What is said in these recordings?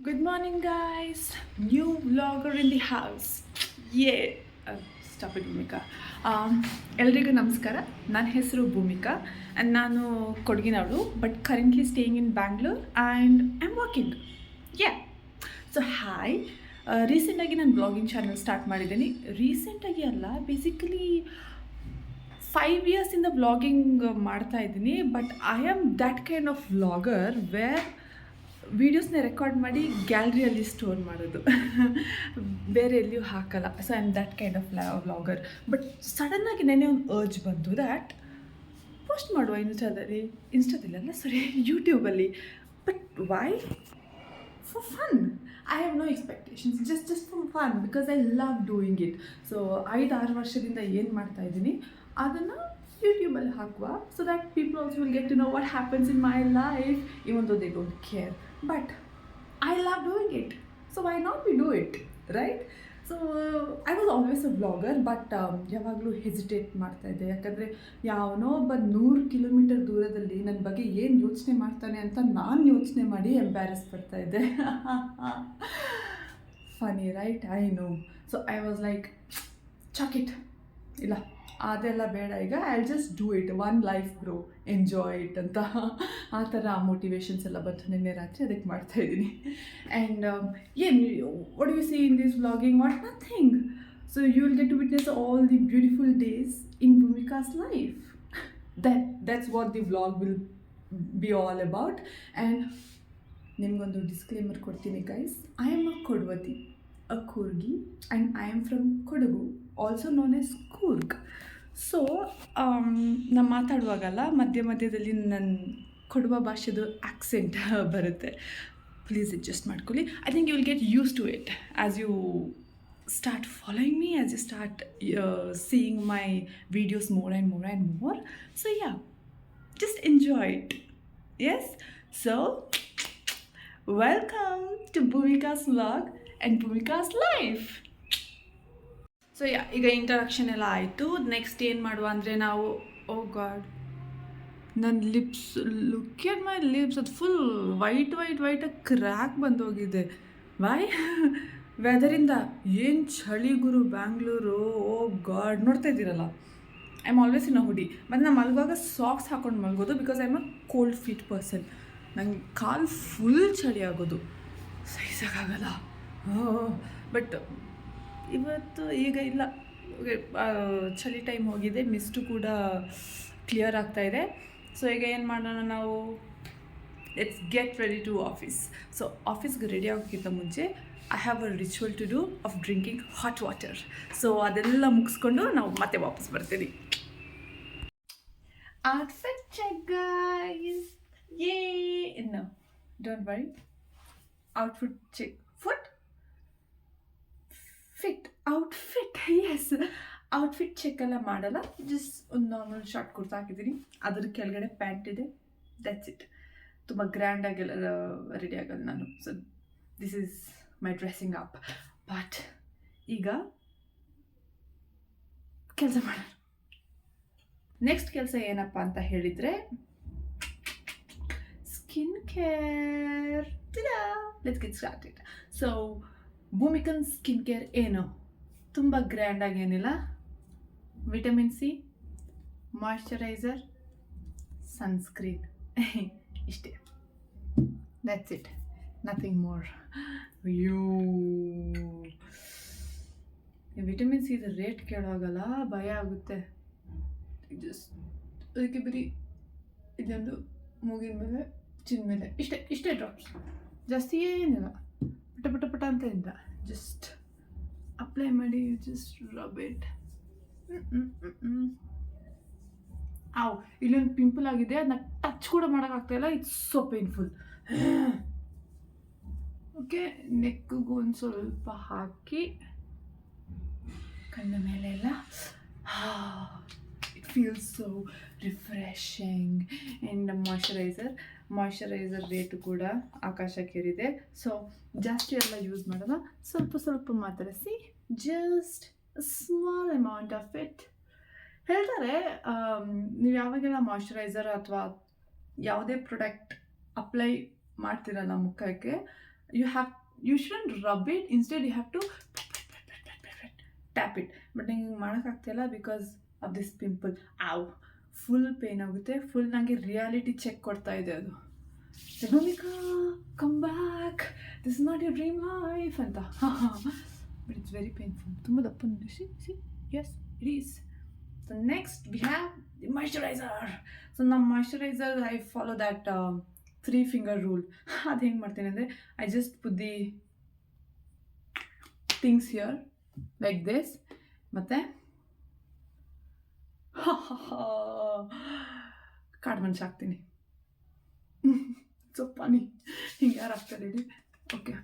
Good morning, guys. New vlogger in the house. Yeah. Stop it, Bhoomika. ಎಲ್ರಿಗೂ ನಮಸ್ಕಾರ. ನನ್ನ ಹೆಸರು ಭೂಮಿಕಾ ಆ್ಯಂಡ್ ನಾನು ಕೊಡಗಿನವಳು but currently staying in Bangalore and I am working. Yeah. So hi. ರೀಸೆಂಟಾಗಿ ನಾನು ಬ್ಲಾಗಿಂಗ್ ಚಾನಲ್ ಸ್ಟಾರ್ಟ್ ಮಾಡಿದ್ದೀನಿ. ರೀಸೆಂಟಾಗಿ ಅಲ್ಲ, ಬೇಸಿಕಲಿ 5 ಇಯರ್ಸಿಂದ ವ್ಲಾಗಿಂಗ್ ಮಾಡ್ತಾ ಇದ್ದೀನಿ. But I am that kind of vlogger where ವೀಡಿಯೋಸ್ನ ರೆಕಾರ್ಡ್ ಮಾಡಿ ಗ್ಯಾಲರಿಯಲ್ಲಿ ಸ್ಟೋರ್ ಮಾಡೋದು. ಬೇರೆ ಎಲ್ಲಿಯೂ ಹಾಕಲ್ಲ. So I am that kind of vlogger. But ಸಡನ್ನಾಗಿ ನೆನ್ನೆ ಒಂದು ಅರ್ಜ್ ಬಂತು ದ್ಯಾಟ್ ಪೋಸ್ಟ್ ಮಾಡುವ ಇನ್ಸ್ಟಾದಲ್ಲ ಸಾರಿ ಯೂಟ್ಯೂಬಲ್ಲಿ. But why? For fun. I have no expectations, just for fun because I love doing it. So 5-6 ವರ್ಷದಿಂದ ಏನು ಮಾಡ್ತಾ ಇದ್ದೀನಿ ಅದನ್ನು ಯೂಟ್ಯೂಬಲ್ಲಿ ಹಾಕುವ, so that people also will get to know what happens in my life even though they don't care. But I love doing it, so why not we do it, right? So I was always a blogger, but ಯಾವಾಗಲೂ hesitate ಮಾಡ್ತಾಯಿದ್ದೆ. ಯಾಕಂದರೆ ಯಾವನೋ ಒಬ್ಬ 100 kilometre ದೂರದಲ್ಲಿ ನನ್ನ ಬಗ್ಗೆ ಏನು ಯೋಚನೆ ಮಾಡ್ತಾನೆ ಅಂತ ನಾನು ಯೋಚನೆ ಮಾಡಿ ಎಂಬ್ಯಾರಸ್ ಪಡ್ತಾಯಿದ್ದೆ. Funny, right? I know. So I was like chuck it, ಇಲ್ಲ ಅದೆಲ್ಲ ಬೇಡ, ಈಗ I just do it, one life bro, enjoy it ಅಂತ ಆ ಥರ ಮೋಟಿವೇಶನ್ಸ್ ಎಲ್ಲ ಬಂತು ನಿನ್ನೆ ರಾತ್ರಿ, ಅದಕ್ಕೆ ಮಾಡ್ತಾಯಿದ್ದೀನಿ. ಆ್ಯಂಡ್ ಏನು what you see in this vlogging? What nothing. So you will get to witness all the beautiful days in Bhumika's life. that's what the vlog will be all about. And ನಿಮಗೊಂದು disclaimer ಕೊಡ್ತೀನಿ guys. I am a ಕೊಡವತಿ, a Kurgi, and I am from Kodagu, also known as Kurg. So ನಾನು ಮಾತಾಡುವಾಗಲ್ಲ ಮಧ್ಯದಲ್ಲಿ ನನ್ನ ಕೊಡವ ಭಾಷೆದು accent ಬರುತ್ತೆ. Please adjust ಮಾಡ್ಕೊಳ್ಳಿ. I think you will get use to it as you start following me, as you start seeing my videos more and more. So yeah, just enjoy it. Yes, so welcome to Bhumika's vlog and Bhumika's life. So ಈಗ introduction ಎಲ್ಲ ಆಯಿತು. Next ಏನು ಮಾಡುವ ಅಂದರೆ ನಾವು, oh god, ನನ್ನ lips, look at my lips, ಅದು full ವೈಟಾಗಿ ಕ್ರ್ಯಾಕ್ ಬಂದೋಗಿದೆ. ವೈ? ವೆದರಿಂದ. ಏನು ಚಳಿ ಗುರು ಬ್ಯಾಂಗ್ಳೂರು. ಓ ಗಾಡ್, ನೋಡ್ತಾ ಇದ್ದೀರಲ್ಲ, I am always in a hoodie. ಮತ್ತು ನಾನು ಮಲಗುವಾಗ ಸಾಕ್ಸ್ ಹಾಕೊಂಡು ಮಲಗೋದು because I am a cold feet person. ನಂಗೆ ಕಾಲು ಫುಲ್ ಚಳಿ ಆಗೋದು, ಸಹಿಸೋಕ್ಕಾಗಲ್ಲ. ಬಟ್ ಇವತ್ತು ಈಗ ಇಲ್ಲ, ಚಳಿ ಟೈಮ್ ಹೋಗಿದೆ, ಮಿಸ್ಟು ಕೂಡ ಕ್ಲಿಯರ್ ಆಗ್ತಾಯಿದೆ. ಸೊ ಈಗ ಏನು ಮಾಡೋಣ ನಾವು, let's get ready to office. So ಆಫೀಸ್ಗೆ ರೆಡಿ ಆಗೋಕ್ಕಿಂತ ಮುಂಚೆ I have a ritual to do of drinking hot water. So ಅದೆಲ್ಲ ಮುಗಿಸ್ಕೊಂಡು ನಾವು ಮತ್ತೆ ವಾಪಸ್ ಬರ್ತೀವಿ. Outfit check guys. Yeah no, don't worry. Outfit check. Outfit yes, outfit check ಎಲ್ಲ ಮಾಡಲ್ಲ. ಜಸ್ಟ್ ಒಂದು ನಾರ್ಮಲ್ ಶಾರ್ಟ್ ಕುರ್ತಾ ಹಾಕಿದ್ದೀನಿ, ಅದ್ರ ಕೆಳಗಡೆ ಪ್ಯಾಂಟ್ ಇದೆ, ದಟ್ಸ್ ಇಟ್. ತುಂಬ ಗ್ರ್ಯಾಂಡಾಗೆಲ್ಲ ರೆಡಿ ಆಗಲ್ಲ ನಾನು. So this is my dressing up. But ಈಗ ಕೆಲಸ ಮಾಡೋಣ. ನೆಕ್ಸ್ಟ್ ಕೆಲಸ ಏನಪ್ಪ ಅಂತ ಹೇಳಿದರೆ skin care. Let's get started. So ಭೂಮಿಕನ್ ಸ್ಕಿನ್ ಕೇರ್ ಏನು, ತುಂಬ ಗ್ರ್ಯಾಂಡಾಗಿ ಏನಿಲ್ಲ. ವಿಟಮಿನ್ ಸಿ, ಮಾಯ್ಶ್ಚರೈಸರ್, ಸನ್ಸ್ಕ್ರೀನ್, ಇಷ್ಟೇ. That's it, nothing more. ಅಯ್ಯೋ, ವಿಟಮಿನ್ ಸಿ ಇದು ರೇಟ್ ಕೇಳೋಗಲ್ಲ, ಭಯ ಆಗುತ್ತೆ. ಜಸ್ಟ್ ಅದಕ್ಕೆ ಬರೀ ಇದೊಂದು ಮೂಗಿನ ಮೇಲೆ, ಚಿನ್ನ ಮೇಲೆ, ಇಷ್ಟೇ ಡ್ರಾಪ್ಸ್, ಜಾಸ್ತಿ ಏನಿಲ್ಲ. ಪಟ ಅಂತ ಇಲ್ಲ, ಜಸ್ಟ್ ಅಪ್ಲೈ ಮಾಡಿ, ಜಸ್ಟ್ ರಬ್ ಇಟ್. ಇಲ್ಲೊಂದು ಪಿಂಪಲ್ ಆಗಿದೆ, ಅದನ್ನ ಟಚ್ ಕೂಡ ಮಾಡೋಕ್ಕಾಗ್ತಾಯಿಲ್ಲ. It's so painful. ಓಕೆ, ನೆಕ್ಕಿಗೂ ಒಂದು ಸ್ವಲ್ಪ ಹಾಕಿ ಕಣ್ಣ ಮೇಲೆ ಎಲ್ಲ. It feels so refreshing. And moisturiser rate ಕೂಡ ಆಕಾಶಕ್ಕೇರಿದೆ. ಸೊ ಜಾಸ್ತಿ ಎಲ್ಲ ಯೂಸ್ ಮಾಡೋಲ್ಲ, ಸ್ವಲ್ಪ ಮಾತ್ರ. See, just small amount of it. ಹೇಳ್ತಾರೆ ನೀವು ಯಾವಾಗೆಲ್ಲ ಮಾಯ್ಶ್ಚರೈಸರ್ ಅಥವಾ ಯಾವುದೇ ಪ್ರಾಡಕ್ಟ್ ಅಪ್ಲೈ ಮಾಡ್ತಿರಲ್ಲ ಮುಖಕ್ಕೆ, You shouldn't rub it. Instead, you have to tap it. But ನಂಗೆ ಮಾಡೋಕ್ಕಾಗ್ತಿಲ್ಲ because of this pimple. Ow, full pain ಆಗುತ್ತೆ. ಫುಲ್ ನನಗೆ ರಿಯಾಲಿಟಿ ಚೆಕ್ ಕೊಡ್ತಾ ಇದೆ ಅದು. Bhumika, come back, this is not your dream life ಅಂತ. But it's very painful. ತುಂಬ ದಪ್ಪ ನೋಡಿ. See yes it is. So next we have the moisturiser. So ನಮ್ಮ moisturiser I follow that 3 finger rule. ಅದು ಹೆಂಗೆ ಮಾಡ್ತೀನಿ ಅಂದರೆ, I just put the things here like this. ಮತ್ತು ಕಾಡು ಮನುಷ್ಯ ಹಾಕ್ತೀನಿ. ಸೊ ಫನಿ. ಹಿಂಗೆ ಯಾರು ಹಾಕ್ತಾರೆ ಹೇಳಿ? ಓಕೆ,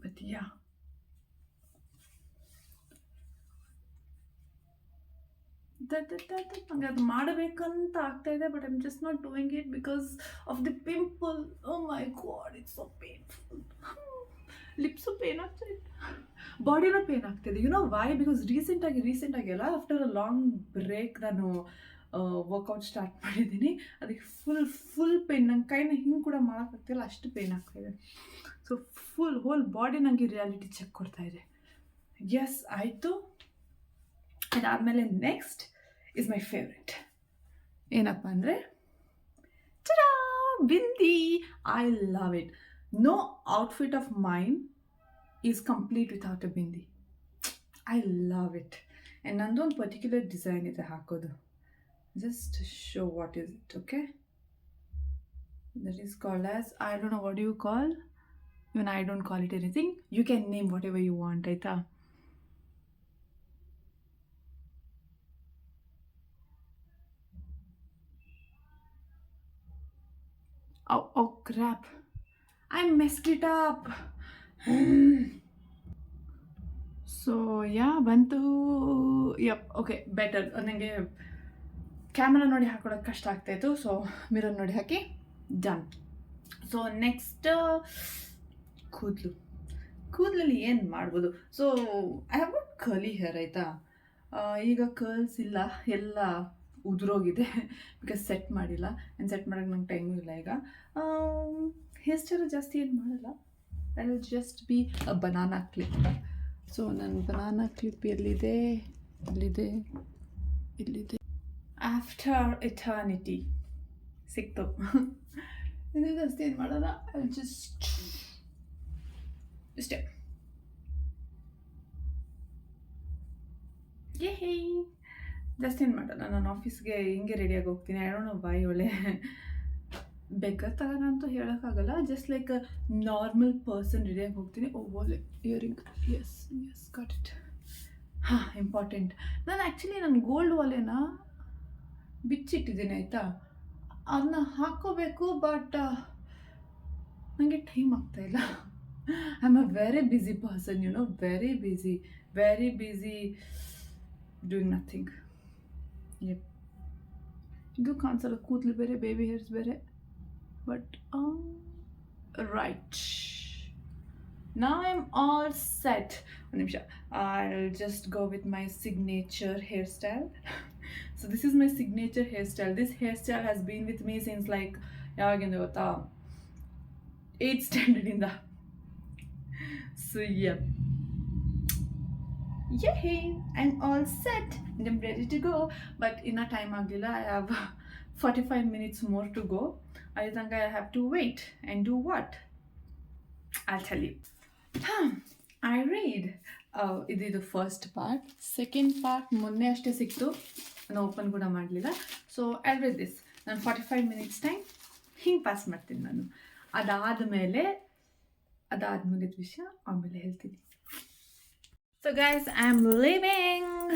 ಬಟ್ ಯಾ, ನಂಗೆ ಅದು ಮಾಡಬೇಕಂತ ಆಗ್ತಾ ಇದೆ. But I am just not doing it because of the pimple. Oh my God, it's so painful. Lips pain ಆಗ್ತಾ ಇದೆ, ಬಾಡಿನೂ ಪೇನ್ ಆಗ್ತಾಯಿದೆ. You know why? ಬಿಕಾಸ್ ರೀಸೆಂಟಾಗಿ ಅಲ್ಲ, ಆಫ್ಟರ್ ಅ ಲಾಂಗ್ ಬ್ರೇಕ್ ನಾನು ವರ್ಕೌಟ್ ಸ್ಟಾರ್ಟ್ ಮಾಡಿದ್ದೀನಿ. ಅದಕ್ಕೆ ಫುಲ್ ಪೇನ್. ನನ್ನ ಕೈನ ಹಿಂಗೆ ಕೂಡ ಮಾಡೋಕ್ಕಾಗ್ತಿಲ್ಲ, ಅಷ್ಟು ಪೇನ್ ಆಗ್ತಾಯಿದೆ. ಸೊ ಹೋಲ್ ಬಾಡಿ ನನಗೆ ರಿಯಾಲಿಟಿ ಚೆಕ್ ಕೊಡ್ತಾ ಇದೆ. ಎಸ್, ಆಯಿತು. ಅದಾದಮೇಲೆ ನೆಕ್ಸ್ಟ್ ಇಸ್ ಮೈ ಫೇವ್ರೆಟ್. ಏನಪ್ಪ ಅಂದರೆ, ಚಡಾ, bindi. I love it. No outfit of mine is complete without a bindi. I love it. And ನಂದು ಒಂದು ಪರ್ಟಿಕ್ಯುಲರ್ ಡಿಸೈನ್ ಇದೆ ಹಾಕೋದು. Just show what is it. Okay, that is called as, I don't know what you call. Even I don't call it anything. You can name whatever you want, ಆಯಿತಾ? Oh crap, I messed it up. So yeah, ಬಂತು. ಯಪ್, okay, better. ನನಗೆ camera ನೋಡಿ ಹಾಕೊಳ್ಳೋದು ಕಷ್ಟ ಆಗ್ತಾಯಿತ್ತು. So mirror ನೋಡಿ ಹಾಕಿ done. So next ಕೂದಲಲ್ಲಿ ಏನು ಮಾಡ್ಬೋದು? So I have got curly hair, ಆಯಿತಾ? ಈಗ ಕರ್ಲ್ಸ್ ಇಲ್ಲ, ಎಲ್ಲ ಉದುರೋಗಿದೆ ಬಿಕಾಸ್ ಸೆಟ್ ಮಾಡಿಲ್ಲ. ಆ್ಯಂಡ್ ಸೆಟ್ ಮಾಡೋಕ್ಕೆ ನಂಗೆ ಟೈಮು ಇಲ್ಲ ಈಗ. ಹೇರ್ ಸ್ಟೈಲ್ ಜಾಸ್ತಿ ಏನು ಮಾಡಲ್ಲ. I will just be a banana clip. So ನನ್ನ ಬನಾನಾ ಕ್ಲಿಪ್ ಎಲ್ಲಿದೆ? ಆಫ್ಟರ್ ಎಟರ್ನಿಟಿ ಸಿಕ್ತು. ಇದು ಜಾಸ್ತಿ ಏನು ಮಾಡಲ್ಲ. ಐ ವಿಲ್ ಜಸ್ಟ್ ಇಷ್ಟೇ. ಜಾಸ್ತಿ ಏನು ಮಾಡಲ್ಲ. ನಾನು ಆಫೀಸ್ಗೆ ಹಿಂಗೆ ರೆಡಿಯಾಗಿ ಹೋಗ್ತೀನಿ. I don't know why. ಒಳ್ಳೆ ಬೆಕ್ಕರ್ ತಗೋಣ ಅಂತೂ ಹೇಳೋಕ್ಕಾಗಲ್ಲ. Just like a normal person ರೆಡಿಯಾಗಿ ಹೋಗ್ತೀನಿ. ಒಳ್ಳೆ ಇಯರಿಂಗ್. Yes got it. ಹಾಂ, ಇಂಪಾರ್ಟೆಂಟ್. ನಾನು ಆ್ಯಕ್ಚುಲಿ ನನ್ನ ಗೋಲ್ಡ್ ವಾಲೆನ ಬಿಚ್ಚಿಟ್ಟಿದ್ದೀನಿ, ಆಯಿತಾ? ಅದನ್ನ ಹಾಕ್ಕೋಬೇಕು, ಬಟ್ ನನಗೆ ಟೈಮ್ ಆಗ್ತಾಯಿಲ್ಲ. I am a very busy person, you know, very busy doing nothing. ಇದು ಕಾಣಿಸಲ್ಲ, ಕೂದಲು ಬೇರೆ, ಬೇಬಿ ಹೇರ್ಸ್ ಬೇರೆ. But right, now I am all set. ಒಂದು ನಿಮಿಷ, I will just go with my signature hair style. So this is my signature hair style. This hair style has been with me since like ಯಾವಾಗಿಂದ ಗೊತ್ತಾ? 8th standard. So yeah, I'm all set and I'm ready to go. But in a time agila, I have 45 minutes more to go. I think I have to wait and do what? I'll tell you. I read. This is the first part. Second part ಮೊನ್ನೆ ಅಷ್ಟೇ ಸಿಕ್ತು, ನಾನು open ಕೂಡ ಮಾಡಲಿಲ್ಲ. So I'll read this. ನಾನು 45 minutes time ಹಿಂಗೆ pass ಮಾಡ್ತೀನಿ ನಾನು. ಅದಾದಮೇಲೆ ವಿಷಯ ಆಮೇಲೆ ಹೇಳ್ತೀನಿ. So guys, I am leaving.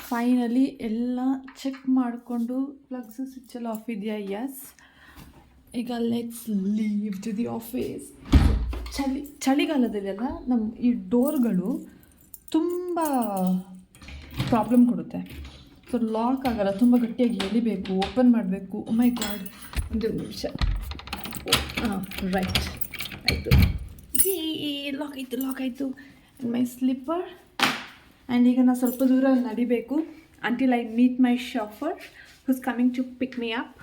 Finally ಎಲ್ಲ ಚೆಕ್ ಮಾಡಿಕೊಂಡು ಪ್ಲಗ್ಸು ಸ್ವಿಚ್ಚೆಲ್ಲ ಆಫ್ ಇದೆಯಾ? ಎಸ್. ಈಗ let's leave to the office. ಚಳಿಗಾಲದಲ್ಲೆಲ್ಲ ನಮ್ಮ ಈ ಡೋರ್ಗಳು ತುಂಬ ಪ್ರಾಬ್ಲಮ್ ಕೊಡುತ್ತೆ. ಸೊ ಲಾಕ್ ಆಗೋಲ್ಲ, ತುಂಬ ಗಟ್ಟಿಯಾಗಿ ಎಳಿಬೇಕು, ಓಪನ್ ಮಾಡಬೇಕು. ಓ ಮೈ ಗಾಡ್, ಒಂದು ನಿಮಿಷ. ಹಾಂ, ರೈಟ್, ಆಯಿತು. ಲಾಕ್ ಆಯಿತು. ಮೈ ಸ್ಲಿಪ್ಪರ್. ಆ್ಯಂಡ್ ಈಗ ನಾನು ಸ್ವಲ್ಪ ದೂರ ನಡಿಬೇಕು until I meet my chauffeur who's coming to pick me up.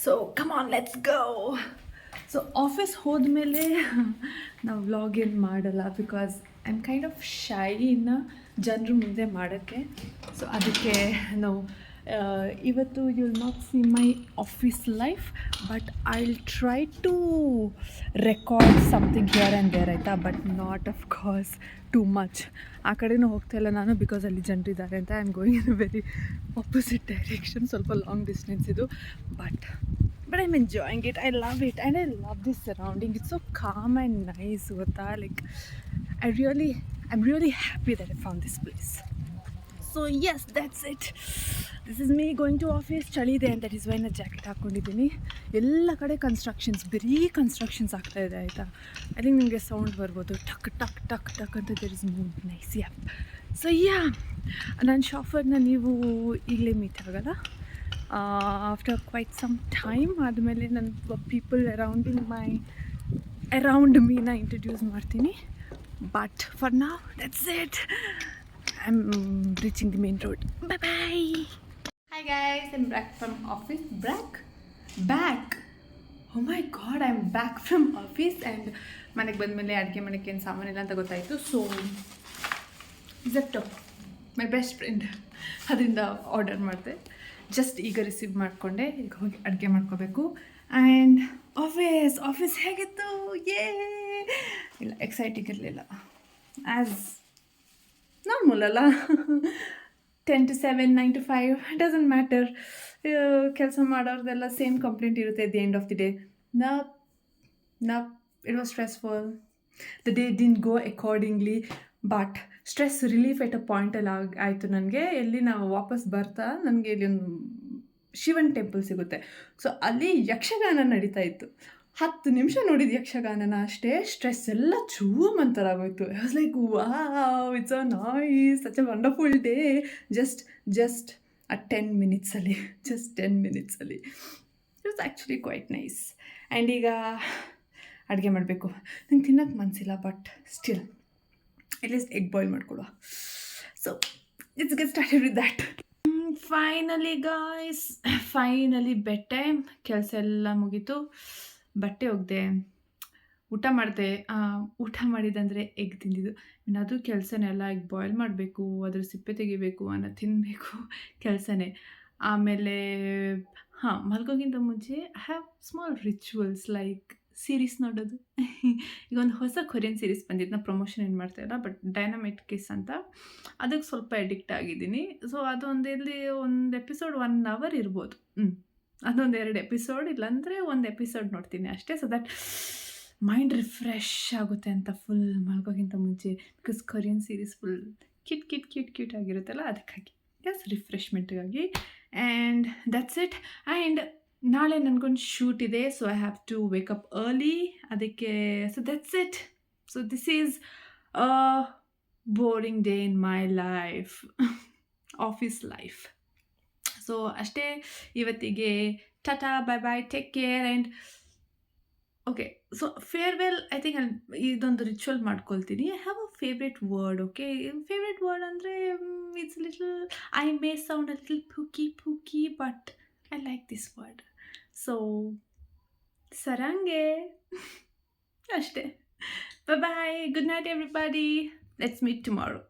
So come on, let's go. So office ಹೋದ್ಮೇಲೆ ನಾವು ವ್ಲಾಗ್ ಏನು ಮಾಡಲ್ಲ, because I am kind of shy ಇನ್ನು ಜನರ ಮುಂದೆ ಮಾಡೋಕ್ಕೆ. ಸೊ ಅದಕ್ಕೆ ನಾವು ಇವತ್ತು you will not see my office life, but I will try to record something here and there, ಆಯಿತಾ, but not of course too much. ಆ ಕಡೆನೂ ಹೋಗ್ತಾ ಇಲ್ಲ ನಾನು, ಬಿಕಾಸ್ ಅಲ್ಲಿ ಜನರಿದ್ದಾರೆ ಅಂತ. I am going in a very opposite direction, ಸ್ವಲ್ಪ ಲಾಂಗ್ ಡಿಸ್ಟೆನ್ಸ್ ಇದು, but I'm enjoying it. I love it, and I love this surrounding. It's so calm and nice, ಗೊತ್ತಾ. Like I'm really happy that I found this place. So yes, that's it. This is me going to office. ಚಳಿ ಇದೆ, and that is why ನಾನು jacket ಹಾಕ್ಕೊಂಡಿದ್ದೀನಿ. ಎಲ್ಲ ಕಡೆ ಬರೀ constructions ಆಗ್ತಾಯಿದೆ, ಆಯಿತಾ. ಐ ಥಿಂಕ್ ನಿಮಗೆ ಸೌಂಡ್ ಬರ್ಬೋದು, ಟಕ್ ಟಕ್ ಟಕ್ ಟಕ್ ಅಂತ. There is mood nice. Yeah, so yeah, ನನ್ನ ಶಾಫರ್ನ ನೀವು ಈಗಲೇ ಮೀಟ್ ಆಗಲ್ಲ. ಆಫ್ಟರ್ ಕ್ವೈಟ್ ಸಮ್ ಟೈಮ್ ಆದಮೇಲೆ ನನ್ನ ಪೀಪಲ್ ಅರೌಂಡ್ ಮೀನ ಇಂಟ್ರಡ್ಯೂಸ್ ಮಾಡ್ತೀನಿ. But for now that's it. I am reaching the main road. Bye bye. Hi guys, I am back from office. Back oh my God, I am back from office. And ಮನೆಗೆ ಬಂದಮೇಲೆ ಅಡುಗೆ ಮಾಡೋಕ್ಕೆ ಏನು ಸಾಮಾನಿಲ್ಲ ಅಂತ ಗೊತ್ತಾಯಿತು. So Zepto, my best friend, ಅದರಿಂದ order ಮಾಡಿದೆ. ಜಸ್ಟ್ ಈಗ ರಿಸೀವ್ ಮಾಡಿಕೊಂಡೆ. ಈಗ ಹೋಗಿ ಅಡುಗೆ ಮಾಡ್ಕೋಬೇಕು. ಆ್ಯಂಡ್ ಆಫೀಸ್ ಹೇಗಿತ್ತು? ಇಲ್ಲ, ಎಕ್ಸೈಟಿಂಗ್ ಇರಲಿಲ್ಲ. ಆ್ಯಸ್ ನಾರ್ಮಲ್ ಅಲ್ಲ, 10 to 7, 9 to 5, ಡಸಂಟ್ ಮ್ಯಾಟರ್. ಕೆಲಸ ಮಾಡೋರ್ದೆಲ್ಲ ಸೇಮ್ ಕಂಪ್ಲೇಂಟ್ ಇರುತ್ತೆ at the end of the day. It was stressful. The day didn't go accordingly, but stress relief at a ಪಾಯಿಂಟಲ್ಲಿ ಆಯಿತು ನನಗೆ. ಎಲ್ಲಿ ನಾವು ವಾಪಸ್ ಬರ್ತಾ ನನಗೆ ಇಲ್ಲಿ ಒಂದು ಶಿವನ್ ಟೆಂಪಲ್ ಸಿಗುತ್ತೆ. ಸೊ ಅಲ್ಲಿ ಯಕ್ಷಗಾನ ನಡೀತಾ ಇತ್ತು. 10 ನಿಮಿಷ ನೋಡಿದ್ದು ಯಕ್ಷಗಾನನ ಅಷ್ಟೇ. ಸ್ಟ್ರೆಸ್ ಎಲ್ಲ ಚೂಮಂತರಾಗೋಯ್ತು. I was like, wow, it's a nice, such a wonderful day. Just ಆ 10 ಮಿನಿಟ್ಸಲ್ಲಿ it was actually quite nice. And ಈಗ ಅಡುಗೆ ಮಾಡಬೇಕು. ನಂಗೆ ತಿನ್ನೋಕ್ಕೆ ಮನಸ್ಸಿಲ್ಲ, but still at least egg boil ಮಾಡ್ಕೊಡುವ. So let's get started with that. Finally guys, bed time. ಕೆಲಸ ಎಲ್ಲ ಮುಗೀತು, ಬಟ್ಟೆ ಒಗೆದೆ, ಊಟ ಮಾಡಿದೆ. ಊಟ ಮಾಡಿದಂದರೆ ಎಗ್ ತಿಂದಿದ್ದು. ಅದು ಕೆಲಸನೇ ಅಲ್ಲ. ಎಗ್ ಬಾಯ್ಲ್ ಮಾಡಬೇಕು, ಅದ್ರ ಸಿಪ್ಪೆ ತೆಗಿಬೇಕು, ತಿನ್ನಬೇಕು, ಕೆಲಸನೇ. ಆಮೇಲೆ ಮಲ್ಗೋಕ್ಕಿಂತ ಮುಂಚೆ I have small rituals like series ನೋಡೋದು. ಈಗ ಒಂದು ಹೊಸ ಕೊರಿಯನ್ ಸೀರೀಸ್ ಬಂದಿದ್ದು, ನಾನು ಪ್ರಮೋಷನ್ ಏನು ಮಾಡ್ತಾಯಿಲ್ಲ, ಬಟ್ ಡೈನಮೈಟ್ ಕಿಸ್ ಅಂತ. ಅದಕ್ಕೆ ಸ್ವಲ್ಪ ಎಡಿಕ್ಟ್ ಆಗಿದ್ದೀನಿ. ಸೊ ಒಂದು ಎಪಿಸೋಡ್ 1 hour ಇರ್ಬೋದು. ಅದೊಂದು 2 ಎಪಿಸೋಡ್, ಇಲ್ಲಾಂದರೆ 1 ಎಪಿಸೋಡ್ ನೋಡ್ತೀನಿ ಅಷ್ಟೇ. ಸೊ ದಟ್ ಮೈಂಡ್ ರಿಫ್ರೆಶ್ ಆಗುತ್ತೆ ಅಂತ ಫುಲ್ ಮಲ್ಗೋಕ್ಕಿಂತ ಮುಂಚೆ. Because Korean series full cute ಆಗಿರುತ್ತಲ್ಲ, ಅದಕ್ಕಾಗಿ. ಎಸ್, ರಿಫ್ರೆಶ್ಮೆಂಟ್ಗಾಗಿ. And that's it. ಆ್ಯಂಡ್ ನಾಳೆ ನನಗೊಂದು ಶೂಟ್ ಇದೆ, so I have to wake up early. ಅದಕ್ಕೆ so that's it. So this is a boring day in my life, office life. So ಅಷ್ಟೇ ಇವತ್ತಿಗೆ. Tata, bye bye, take care. And okay, so farewell. I think ಇದೊಂದು ritual ಮಾಡ್ಕೊಳ್ತೀನಿ. I have a favourite word. Okay, favourite word ಅಂದರೆ it's little, I may sound a little pookie, but I like this word. So, sarange. Ashte. Bye-bye. Good night, everybody. Let's meet tomorrow.